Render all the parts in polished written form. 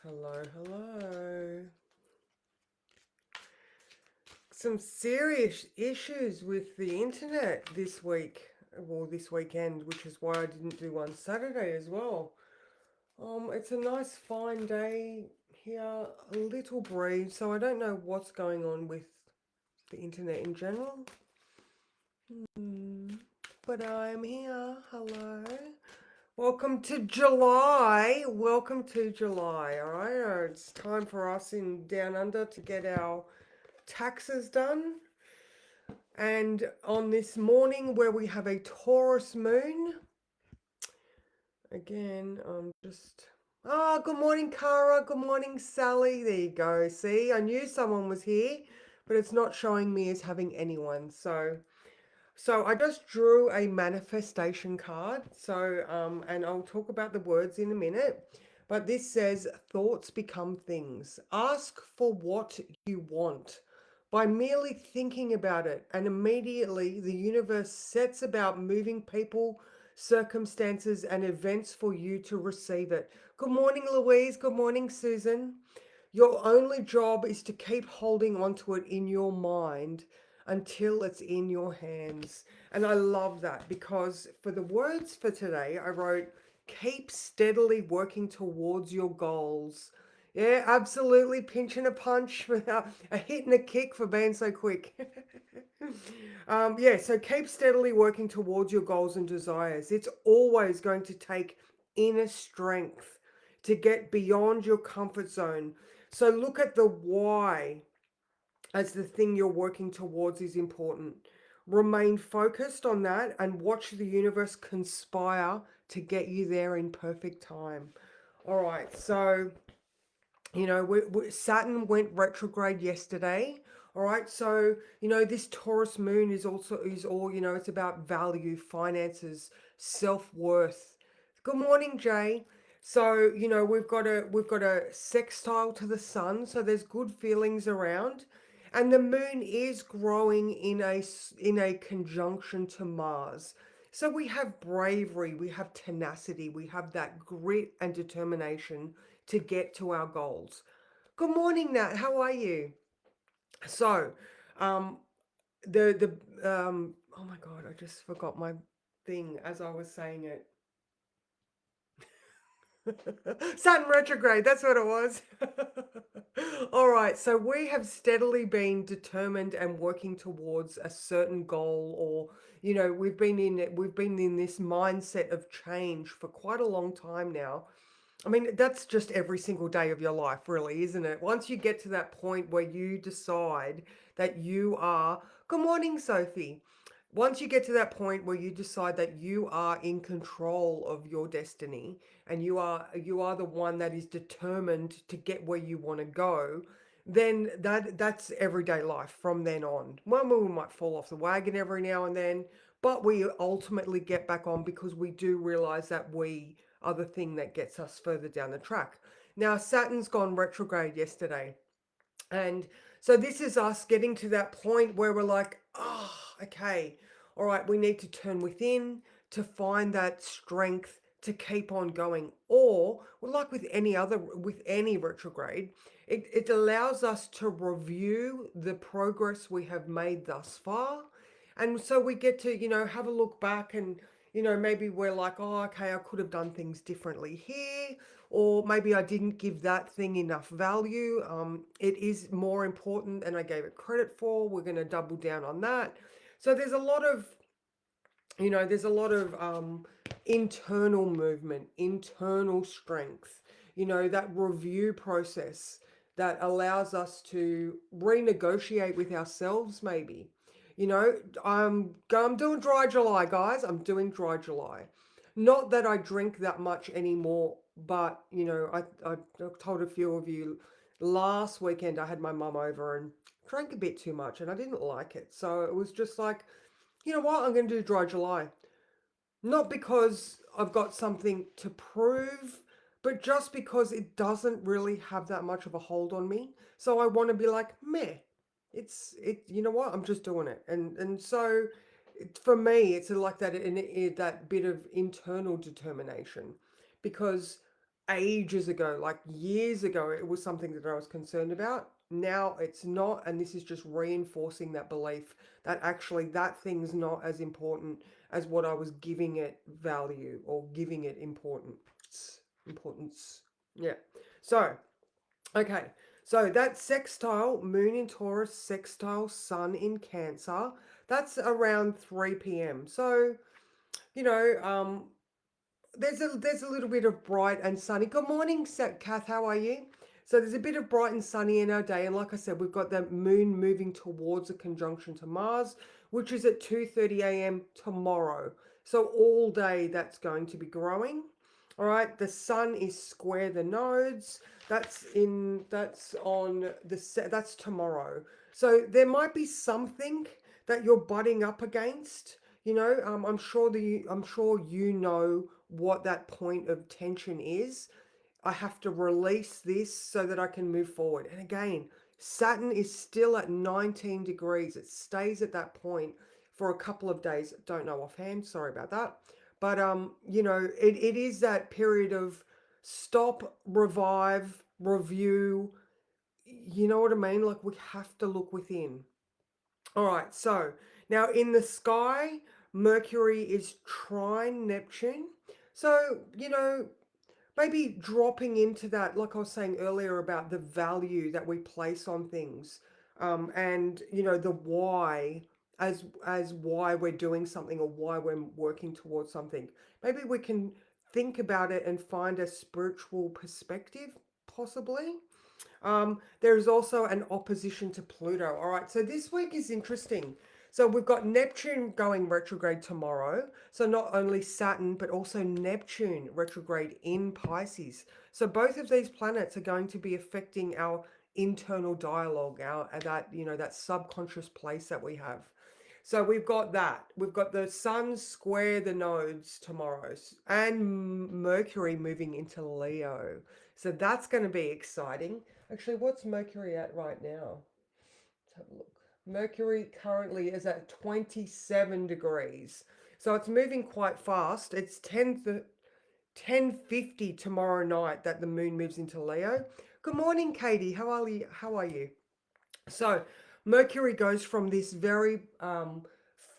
Hello, hello. Some serious issues with the internet this week, well, this weekend, which is why I didn't do one Saturday as well. It's a nice fine day here, a little breeze, so I don't know what's going on with the internet in general. Hmm. But I'm here. Hello. Welcome to July. Welcome to July. All right, it's time for us in Down Under to get our taxes done. And on this morning where we have a Taurus moon, again, good morning, Cara. Good morning, Sally. There you go. See, I knew someone was here, but it's not showing me as having anyone. So I just drew a manifestation card. And I'll talk about the words in a minute. But this says, thoughts become things. Ask for what you want by merely thinking about it. And immediately the universe sets about moving people, circumstances, and events for you to receive it. Good morning, Louise. Good morning, Susan. Your only job is to keep holding onto it in your mind until it's in your hands. And I love that because for the words for today, I wrote, keep steadily working towards your goals. Yeah, absolutely. Pinching a punch without a hit and a kick for being so quick. So keep steadily working towards your goals and desires. It's always going to take inner strength to get beyond your comfort zone. So look at the why as the thing you're working towards is important. Remain focused on that and watch the universe conspire to get you there in perfect time. All right, so Saturn went retrograde yesterday. All right, so this Taurus moon is all it's about value, finances, self-worth. Good morning, Jay. So we've got a sextile to the sun, so there's good feelings around, and the moon is growing in a conjunction to Mars. So we have bravery, we have tenacity, we have that grit and determination to get to our goals. Good morning, Nat. How are you? So, um, oh my God, I just forgot my thing as I was saying it. Saturn retrograde, that's what it was. All right, so we have steadily been determined and working towards a certain goal, or we've been in this mindset of change for quite a long time now. I mean, that's just every single day of your life, really, isn't it? Once you get to that point where you decide that you are, good morning, Sophie. Once you get to that point where you decide that you are in control of your destiny and you are the one that is determined to get where you want to go, then that's everyday life from then on. Well, we might fall off the wagon every now and then, but we ultimately get back on because we do realize that we are the thing that gets us further down the track. Now, Saturn's gone retrograde yesterday. And so this is us getting to that point where we're like, oh, okay, all right, we need to turn within to find that strength to keep on going. Or, well, like with any retrograde, it allows us to review the progress we have made thus far. And so we get to, have a look back and, maybe we're like, oh, okay, I could have done things differently here, or maybe I didn't give that thing enough value. It is more important than I gave it credit for. We're going to double down on that. So there's a lot of internal movement, internal strength, that review process that allows us to renegotiate with ourselves, maybe. I'm doing dry July, guys. I'm doing dry July. Not that I drink that much anymore, but I told a few of you last weekend I had my mum over and drank a bit too much and I didn't like it. So it was just like, you know what, I'm going to do dry July. Not because I've got something to prove, but just because it doesn't really have that much of a hold on me. So I want to be like, meh. You know what? I'm just doing it. And so for me, it's like that, that bit of internal determination because ages ago, like years ago, it was something that I was concerned about. Now it's not, and this is just reinforcing that belief that actually that thing's not as important as what I was giving it value or giving it importance. Importance. Yeah. So, okay. So that sextile, Moon in Taurus, sextile, Sun in Cancer, that's around 3 p.m. So, you know, there's a little bit of bright and sunny. Good morning, Kath. How are you? So there's a bit of bright and sunny in our day, and like I said, we've got the moon moving towards a conjunction to Mars, which is at 2:30 a.m. tomorrow. So all day that's going to be growing. All right, the sun is square the nodes. That's tomorrow. So there might be something that you're butting up against. I'm sure you know what that point of tension is. I have to release this so that I can move forward. And again, Saturn is still at 19 degrees. It stays at that point for a couple of days. Don't know offhand, sorry about that. But it is that period of stop, revive, review. You know what I mean? Like we have to look within. All right, so now in the sky, Mercury is trine Neptune. So, maybe dropping into that, like I was saying earlier about the value that we place on things, and the why as why we're doing something or why we're working towards something. Maybe we can think about it and find a spiritual perspective, possibly. There is also an opposition to Pluto. All right, so this week is interesting. So we've got Neptune going retrograde tomorrow. So not only Saturn, but also Neptune retrograde in Pisces. So both of these planets are going to be affecting our internal dialogue, our that subconscious place that we have. So we've got that. We've got the Sun square the nodes tomorrow, and Mercury moving into Leo. So that's going to be exciting. Actually, what's Mercury at right now? Let's have a look. Mercury currently is at 27 degrees. So it's moving quite fast. It's 10:50 tomorrow night that the moon moves into Leo. Good morning, Katie. How are you? How are you? So Mercury goes from this very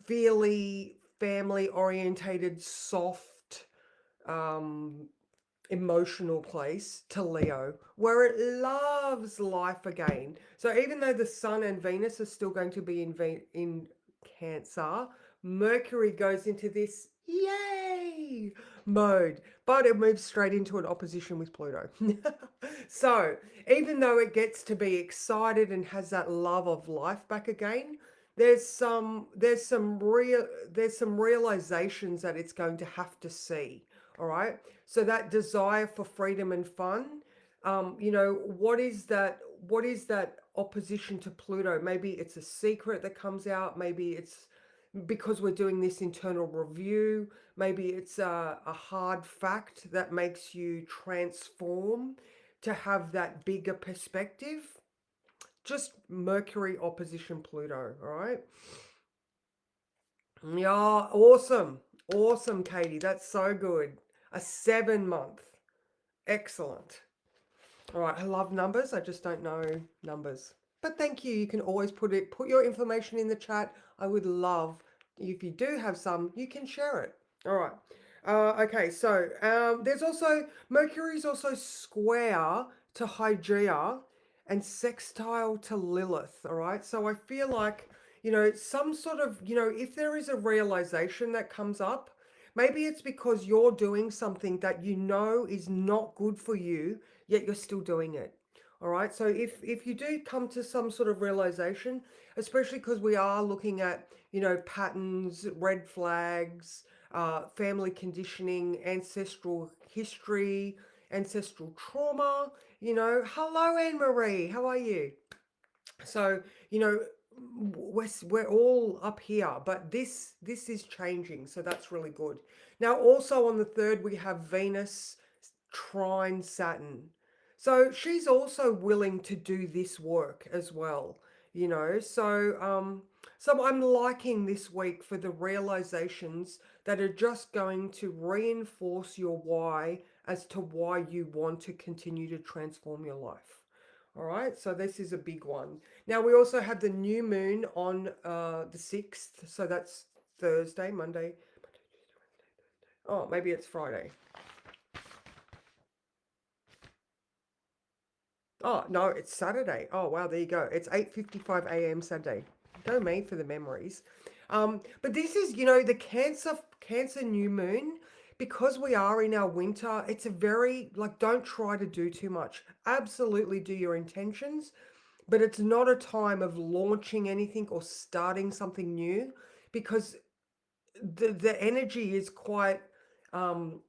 feely, family orientated, soft, um, emotional place to Leo, where it loves life again. So even though the Sun and Venus are still going to be in Cancer, Mercury goes into this yay mode, but it moves straight into an opposition with Pluto. So even though it gets to be excited and has that love of life back again, there's some realizations that it's going to have to see. All right. So that desire for freedom and fun, what is that opposition to Pluto? Maybe it's a secret that comes out. Maybe it's because we're doing this internal review. Maybe it's a hard fact that makes you transform to have that bigger perspective. Just Mercury opposition Pluto, all right? Yeah, awesome. Awesome, Katie. That's so good. A 7 month. Excellent. All right, I love numbers. I just don't know numbers. But thank you. You can always put your information in the chat. I would love if you do have some, you can share it. All right. Okay, so there's also Mercury's also square to Hygeia and sextile to Lilith. All right, so I feel like some sort of if there is a realization that comes up, maybe it's because you're doing something that you know is not good for you, yet you're still doing it. All right. So if you do come to some sort of realization, especially because we are looking at patterns, red flags, family conditioning, ancestral history, ancestral trauma. Hello, Anne Marie. How are you? So we're all up here, but this is changing, so that's really good. Now also on the third we have Venus trine Saturn, so she's also willing to do this work as well. So I'm liking this week for the realizations that are just going to reinforce your why as to why you want to continue to transform your life. All right, so this is a big one. Now, we also have the new moon on the 6th, so that's Thursday, Monday. Oh, maybe it's Friday. Oh, no, it's Saturday. Oh, wow, there you go. It's 8:55 a.m. Saturday. Go me for the memories. But this is, the Cancer new moon, because we are in our winter, it's a very, like, don't try to do too much. Absolutely do your intentions, but it's not a time of launching anything or starting something new, because the energy is quite um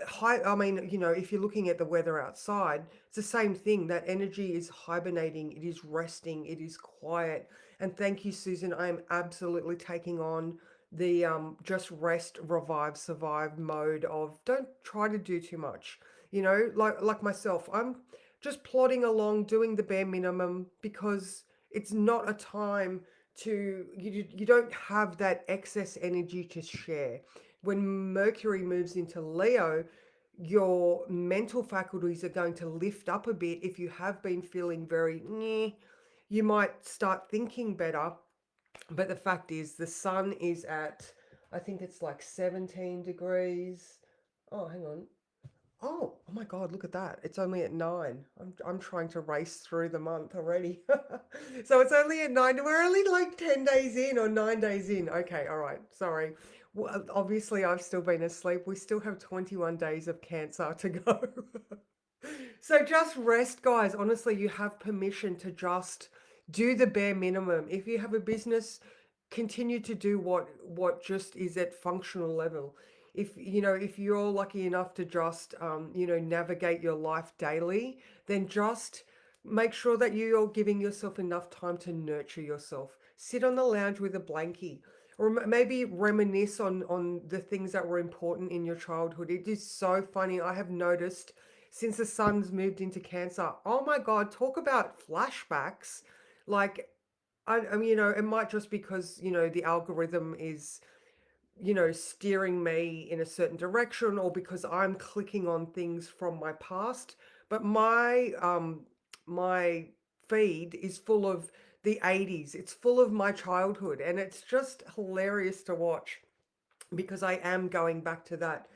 high. I mean, if you're looking at the weather outside, it's the same thing. That energy is hibernating, it is resting, it is quiet. And thank you, Susan. I am absolutely taking on the just rest, revive, survive mode of don't try to do too much. Like myself, I'm just plodding along doing the bare minimum, because it's not a time to you don't have that excess energy to share. When Mercury moves into Leo, your mental faculties are going to lift up a bit. If you have been feeling very meh, you might start thinking better. But the fact is, the sun is at, I think it's like 17 degrees. Oh, hang on. Oh my God, look at that. It's only at 9. I'm trying to race through the month already. So it's only at 9. We're only like 10 days in or 9 days in. Okay, all right. Sorry. Well, obviously I've still been asleep. We still have 21 days of Cancer to go. So just rest, guys. Honestly, you have permission to just do the bare minimum. If you have a business, continue to do what just is at functional level. If you're lucky enough to just navigate your life daily, then just make sure that you're giving yourself enough time to nurture yourself. Sit on the lounge with a blankie, or maybe reminisce on the things that were important in your childhood. It is so funny. I have noticed since the sun's moved into Cancer. Oh my God, talk about flashbacks. Like, I mean, it might just because, the algorithm is, steering me in a certain direction, or because I'm clicking on things from my past. But my feed is full of the 80s. It's full of my childhood, and it's just hilarious to watch, because I am going back to that,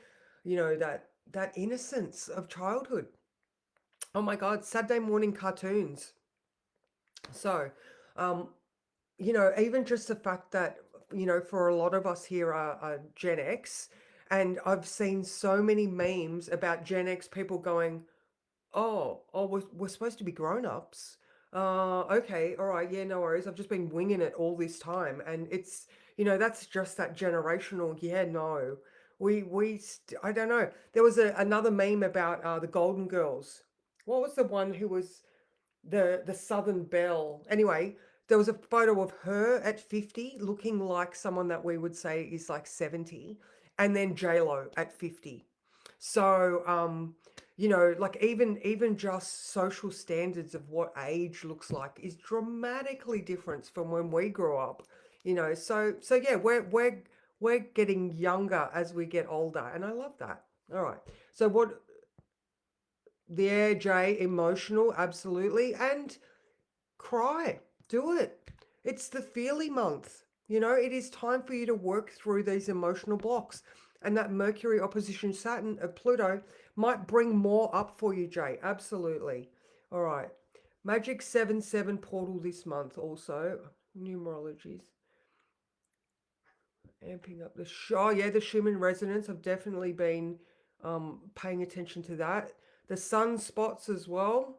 that innocence of childhood. Oh my God, Saturday morning cartoons. So, um, even just the fact that, for a lot of us here are Gen X, and I've seen so many memes about Gen X people going, oh, we're supposed to be grown-ups. Okay, all right, yeah, no worries. I've just been winging it all this time. And that's just that generational, yeah, no. I don't know. There was another meme about the Golden Girls. What was the one who was the Southern Belle? Anyway, there was a photo of her at 50 looking like someone that we would say is like 70, and then J-Lo at 50. So, like, even just social standards of what age looks like is dramatically different from when we grew up. So yeah, we're getting younger as we get older, and I love that. All right. So what? Yeah, Jay, emotional, absolutely. And cry. Do it. It's the feely month. It is time for you to work through these emotional blocks. And that Mercury opposition Saturn of Pluto might bring more up for you, Jay. Absolutely. All right. Magic 7-7 portal this month also. Numerologies. Amping up the oh yeah, the Schumann resonance. I've definitely been paying attention to that. The sunspots as well.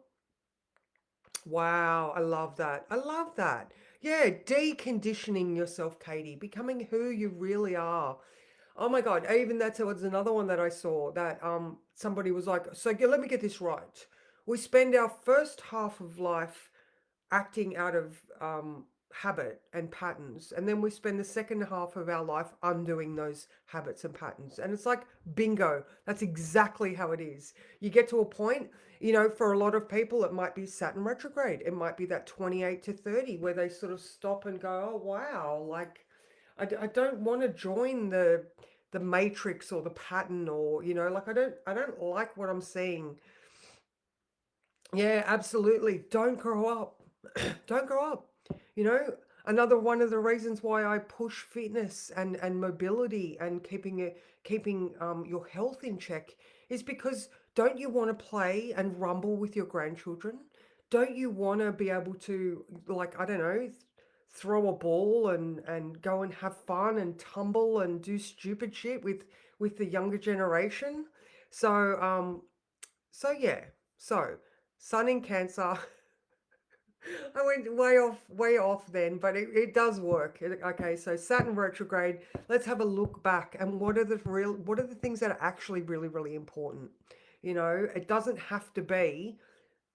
Wow, I love that. I love that. Yeah, deconditioning yourself, Katie, becoming who you really are. Oh my God, even that was another one that I saw that somebody was like, so let me get this right. We spend our first half of life acting out of habit and patterns, and then we spend the second half of our life undoing those habits and patterns. And it's like bingo, that's exactly how it is. You get to a point, for a lot of people it might be Saturn retrograde, it might be that 28 to 30 where they sort of stop and go, oh wow, like I don't want to join the matrix or the pattern, or like I don't like what I'm seeing. Yeah, absolutely. Don't grow up. Don't grow up. You know, another one of the reasons why I push fitness and mobility and keeping your health in check is because don't you want to play and rumble with your grandchildren? Don't you want to be able to, like, I don't know, throw a ball and go and have fun and tumble and do stupid shit with the younger generation? So so yeah, so Sun in Cancer. I went way off then, but it does work. Okay, so Saturn retrograde. Let's have a look back and what are the things that are actually really, really important. It doesn't have to be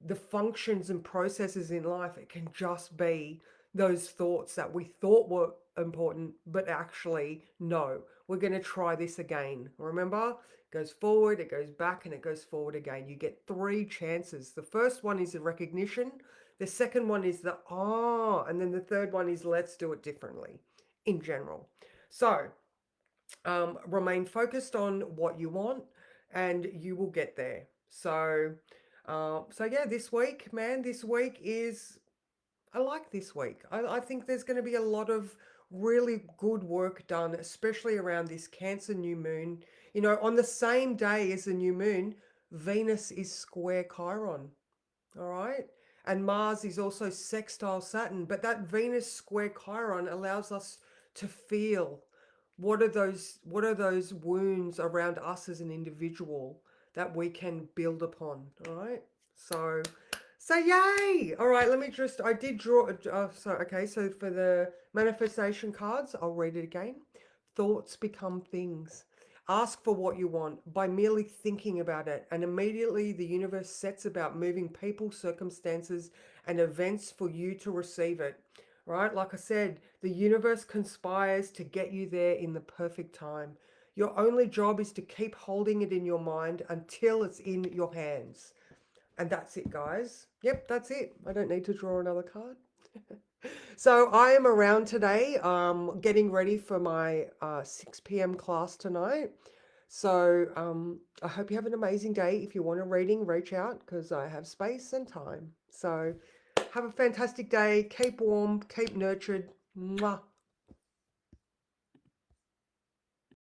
the functions and processes in life. It can just be those thoughts that we thought were important, but actually, no, we're going to try this again. Remember, it goes forward, it goes back, and it goes forward again. You get three chances. The first one is the recognition, the second one is the and then the third one is let's do it differently in general. So, remain focused on what you want and you will get there. So yeah, this week, man, this week is, I like this week. I think there's going to be a lot of really good work done, especially around this Cancer new moon. On the same day as the new moon, Venus is square Chiron. All right. And Mars is also sextile Saturn, but that Venus square Chiron allows us to feel what are those wounds around us as an individual that we can build upon. All right. So so yay. All right, let me just I did draw so for the manifestation cards, I'll read it again. Thoughts become things. Ask for what you want by merely thinking about it, and immediately the universe sets about moving people, circumstances, and events for you to receive it. Right? Like I said, the universe conspires to get you there in the perfect time. Your only job is to keep holding it in your mind until it's in your hands. And that's it, guys. Yep, that's it. I don't need to draw another card. So I am around today, getting ready for my 6 p.m. class tonight. So I hope you have an amazing day. If you want a reading, reach out because I have space and time. So have a fantastic day. Keep warm, keep nurtured. Mwah.